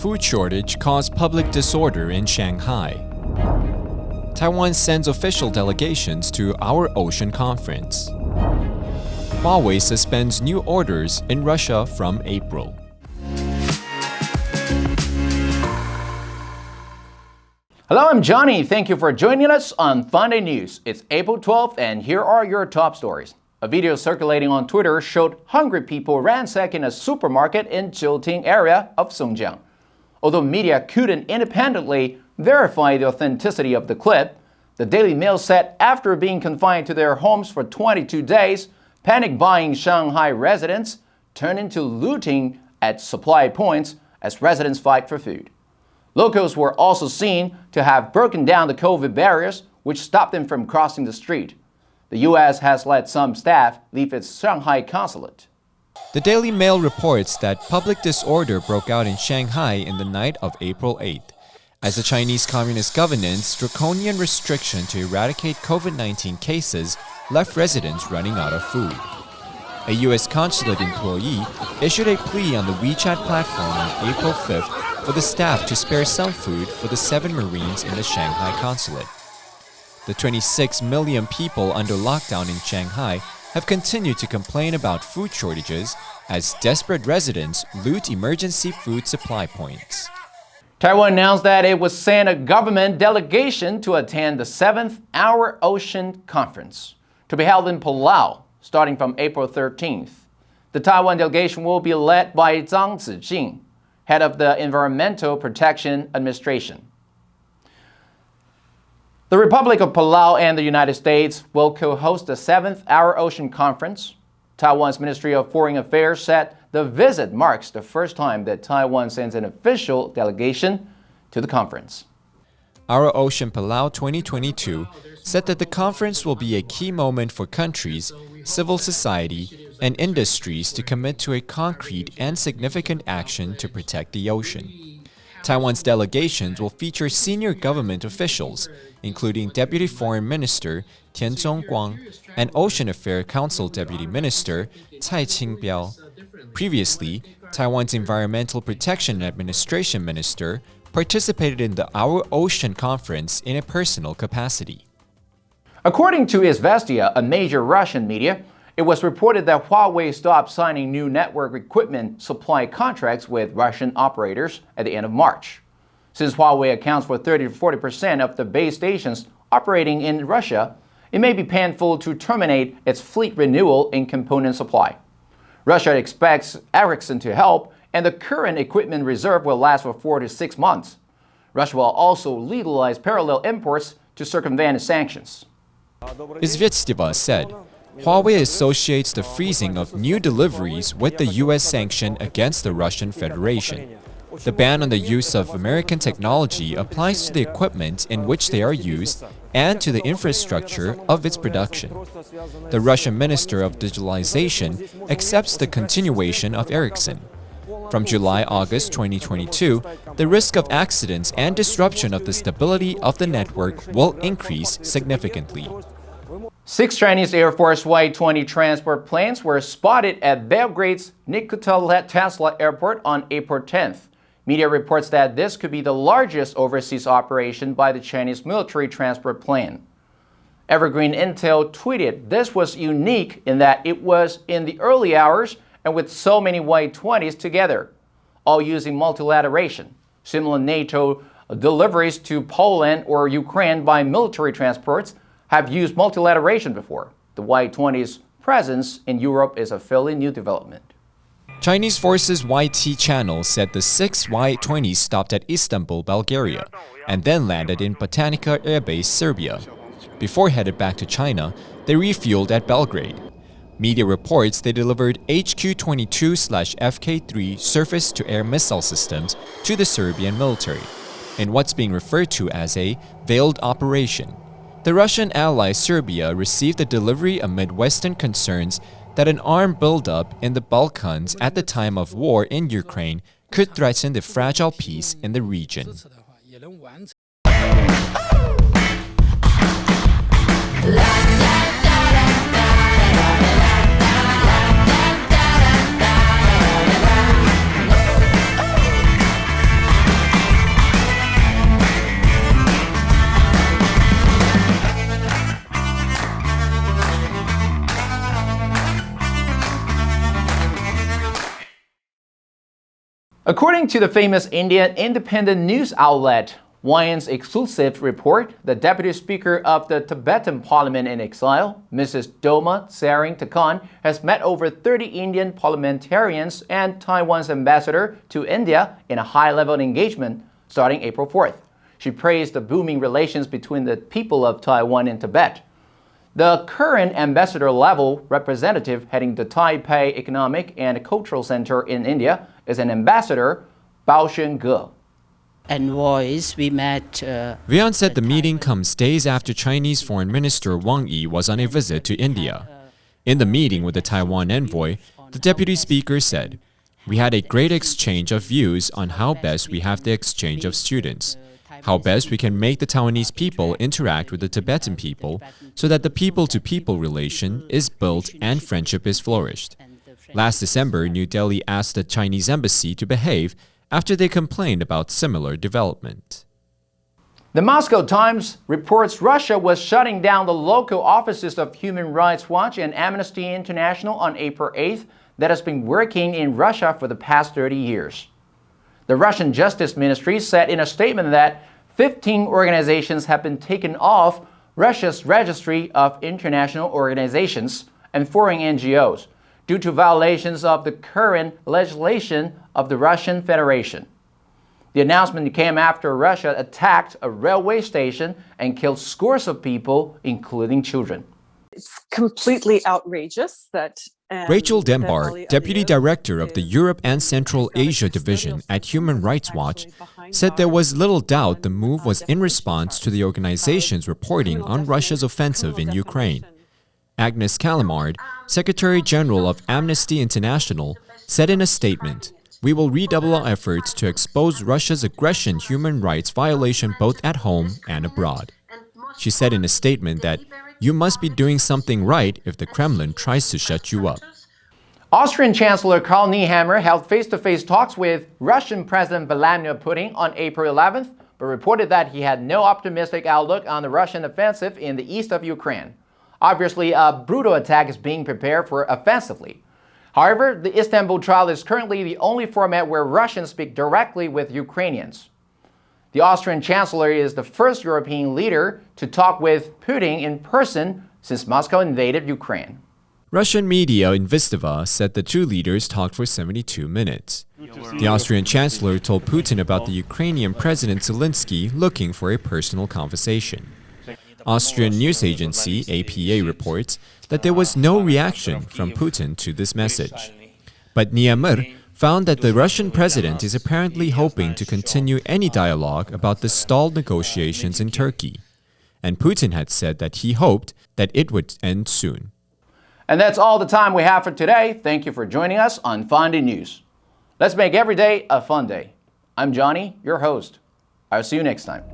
food shortage caused public disorder in Shanghai. Taiwan sends official delegations to Our Ocean Conference. Huawei suspends new orders in Russia from April. Hello, I'm Johnny. Thank you for joining us on FUNDAY News. It's April 12th, and here are your top stories. A video circulating on Twitter showed hungry people ransacking a supermarket in Zhouting area of Songjiang. Although media couldn't independently verify the authenticity of the clip, the Daily Mail said after being confined to their homes for 22 days, panic-buying Shanghai residents turned into looting at supply points as residents fight for food. Locals were also seen to have broken down the COVID barriers, which stopped them from crossing the street. The U.S. has let some staff leave its Shanghai consulate. The Daily Mail reports that public disorder broke out in Shanghai in the night of April 8th, as the Chinese Communist government's draconian restriction to eradicate COVID-19 cases left residents running out of food. A U.S. consulate employee issued a plea on the WeChat platform on April 5th for the staff to spare some food for the 7 Marines in the Shanghai consulate. The 26 million people under lockdown in Shanghai have continued to complain about food shortages as desperate residents loot emergency food supply points. Taiwan announced that it would send a government delegation to attend the 7th Our Ocean Conference, to be held in Palau starting from April 13th. The Taiwan delegation will be led by Zhang Zijing, head of the Environmental Protection Administration. The Republic of Palau and the United States will co-host the 7th Our Ocean Conference. Taiwan's Ministry of Foreign Affairs said the visit marks the first time that Taiwan sends an official delegation to the conference. Our Ocean Palau 2022 said that the conference will be a key moment for countries, civil society, and industries to commit to a concrete and significant action to protect the ocean. Taiwan's delegations will feature senior government officials, including Deputy Foreign Minister Tian Zhongguang and Ocean Affairs Council Deputy Minister Cai Qingbiao. Previously, Taiwan's Environmental Protection Administration Minister participated in the Our Ocean Conference in a personal capacity. According to Izvestia, a major Russian media, it was reported that Huawei stopped signing new network equipment supply contracts with Russian operators at the end of March. Since Huawei accounts for 30 to 40% of the base stations operating in Russia, it may be painful to terminate its fleet renewal in component supply. Russia expects Ericsson to help, and the current equipment reserve will last for 4 to 6 months. Russia will also legalize parallel imports to circumvent sanctions. Izvestia said, Huawei associates the freezing of new deliveries with the U.S. sanction against the Russian Federation. The ban on the use of American technology applies to the equipment in which they are used and to the infrastructure of its production. The Russian Minister of Digitalization accepts the continuation of Ericsson. From July-August 2022, the risk of accidents and disruption of the stability of the network will increase significantly. 6 Chinese Air Force Y-20 transport planes were spotted at Belgrade's Nikola Tesla Airport on April 10th. Media reports that this could be the largest overseas operation by the Chinese military transport plane. Evergreen Intel tweeted this was unique in that it was in the early hours and with so many Y-20s together, all using multilateration. Similar NATO deliveries to Poland or Ukraine by military transports have used multilateration before. The Y-20's presence in Europe is a fairly new development. Chinese Forces YT channel said the 6 Y-20s stopped at Istanbul, Bulgaria, and then landed in Botanica Air Base, Serbia. Before headed back to China, they refueled at Belgrade. Media reports they delivered HQ-22/FK-3 surface-to-air missile systems to the Serbian military, in what's being referred to as a veiled operation. The Russian ally Serbia received the delivery amid Western concerns that an armed buildup in the Balkans at the time of war in Ukraine could threaten the fragile peace in the region. According to the famous Indian independent news outlet Wyann's exclusive report, the Deputy Speaker of the Tibetan Parliament in exile, Mrs. Doma Tsering-Takan, has met over 30 Indian parliamentarians and Taiwan's ambassador to India in a high-level engagement starting April 4th. She praised the booming relations between the people of Taiwan and Tibet. The current ambassador-level representative heading the Taipei Economic and Cultural Center in India is an ambassador, Bao Shenge. Envoys, we met. Vian said the meeting comes days after Chinese Foreign Minister Wang Yi was on a visit to India. In the meeting with the Taiwan envoy, the Deputy Speaker said, "We had a great exchange of views on how best we have the exchange of students, how best we can make the Taiwanese people interact with the Tibetan people so that the people-to-people relation is built and friendship is flourished." Last December, New Delhi asked the Chinese embassy to behave after they complained about similar development. The Moscow Times reports Russia was shutting down the local offices of Human Rights Watch and Amnesty International on April 8th that has been working in Russia for the past 30 years. The Russian Justice Ministry said in a statement that 15 organizations have been taken off Russia's registry of international organizations and foreign NGOs due to violations of the current legislation of the Russian Federation. The announcement came after Russia attacked a railway station and killed scores of people, including children. It's completely outrageous that Rachel Denbar, Deputy Director of the Europe and Central Asia Division at Human Rights Watch, said there was little doubt the move was in response to the organization's reporting on Russia's offensive in Ukraine. Agnes Calamard, Secretary General of Amnesty International, said in a statement, "We will redouble our efforts to expose Russia's aggression human rights violation both at home and abroad." She said in a statement that you must be doing something right if the Kremlin tries to shut you up. Austrian Chancellor Karl Nehammer held face-to-face talks with Russian President Vladimir Putin on April 11th, but reported that he had no optimistic outlook on the Russian offensive in the east of Ukraine. Obviously, a brutal attack is being prepared for offensively. However, the Istanbul trial is currently the only format where Russians speak directly with Ukrainians. The Austrian Chancellor is the first European leader to talk with Putin in person since Moscow invaded Ukraine. Russian media in Vistava said the two leaders talked for 72 minutes. The Austrian Chancellor told Putin about the Ukrainian President Zelensky looking for a personal conversation. Austrian news agency APA reports that there was no reaction from Putin to this message. But Nehammer found that the Russian president is apparently hoping to continue any dialogue about the stalled negotiations in Turkey. And Putin had said that he hoped that it would end soon. And that's all the time we have for today. Thank you for joining us on FUNDAY News. Let's make every day a fun day. I'm Johnny, your host. I'll see you next time.